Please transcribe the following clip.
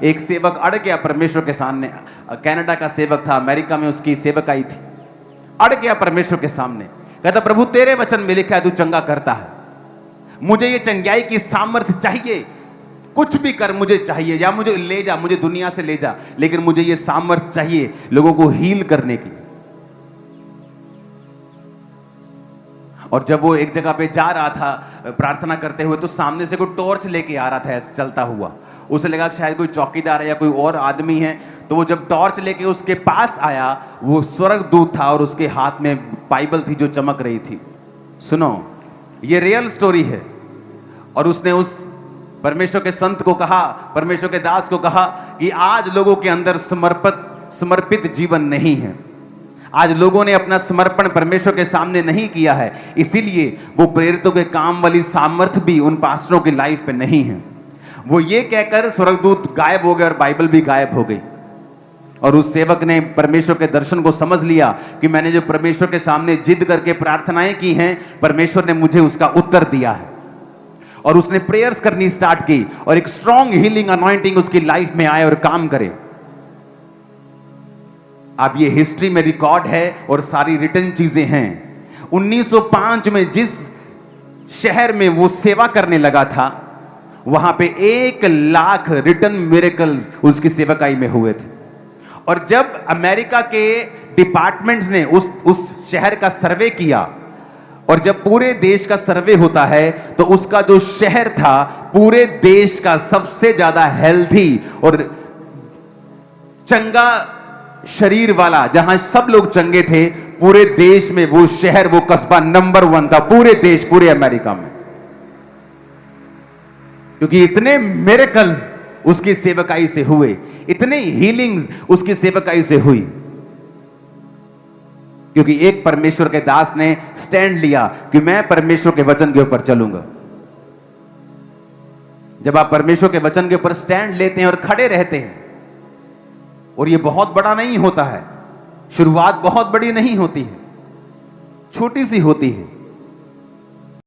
एक सेवक अड़ गया परमेश्वर के सामने। कनाडा का सेवक था, अमेरिका में उसकी सेवक आई थी। अड़ गया परमेश्वर के सामने, कहता प्रभु तेरे वचन में लिखा है तू चंगा करता है, मुझे ये चंगाई की सामर्थ्य चाहिए, कुछ भी कर मुझे चाहिए, या मुझे ले जा, मुझे दुनिया से ले जा, लेकिन मुझे ये सामर्थ्य चाहिए लोगों को हील करने की। और जब वो एक जगह पे जा रहा था प्रार्थना करते हुए, तो सामने से कोई टॉर्च लेके आ रहा था ऐसे चलता हुआ। उसे लगा कि शायद कोई चौकीदार है या कोई और आदमी है। तो वो जब टॉर्च लेके उसके पास आया, वो स्वर्गदूत था और उसके हाथ में बाइबल थी जो चमक रही थी। सुनो, ये रियल स्टोरी है। और उसने उस परमेश्वर के संत को कहा, परमेश्वर के दास को कहा कि आज लोगों के अंदर समर्पित जीवन नहीं है, आज लोगों ने अपना समर्पण परमेश्वर के सामने नहीं किया है, इसीलिए वो प्रेरितों के काम वाली सामर्थ्य भी उन पास्टरों की लाइफ पे नहीं है। वो ये कहकर स्वर्गदूत गायब हो गए और बाइबल भी गायब हो गई। और उस सेवक ने परमेश्वर के दर्शन को समझ लिया कि मैंने जो परमेश्वर के सामने जिद करके प्रार्थनाएं की हैं, परमेश्वर ने मुझे उसका उत्तर दिया है। और उसने प्रेयर्स करनी स्टार्ट की और एक स्ट्रॉन्ग हीलिंग अनॉइंटिंग उसकी लाइफ में आए और काम करे। अब ये हिस्ट्री में रिकॉर्ड है और सारी रिटन चीजें हैं। 1905 में जिस शहर में वो सेवा करने लगा था, वहां पे 1 लाख रिटन मिरेकल्स उसकी सेवकाई में हुए थे। और जब अमेरिका के डिपार्टमेंट्स ने उस शहर का सर्वे किया, और जब पूरे देश का सर्वे होता है, तो उसका जो शहर था पूरे देश का सबसे ज्यादा हेल्थी और चंगा शरीर वाला, जहां सब लोग चंगे थे, पूरे देश में वो शहर, वो कस्बा नंबर 1 था पूरे देश, पूरे अमेरिका में। क्योंकि इतने मिरेकल्स उसकी सेवकाई से हुए, इतने हीलिंग्स उसकी सेवकाई से हुई, क्योंकि एक परमेश्वर के दास ने स्टैंड लिया कि मैं परमेश्वर के वचन के ऊपर चलूंगा। जब आप परमेश्वर के वचन के ऊपर स्टैंड लेते हैं और खड़े रहते हैं, और ये बहुत बड़ा नहीं होता है, शुरुआत बहुत बड़ी नहीं होती है, छोटी सी होती है,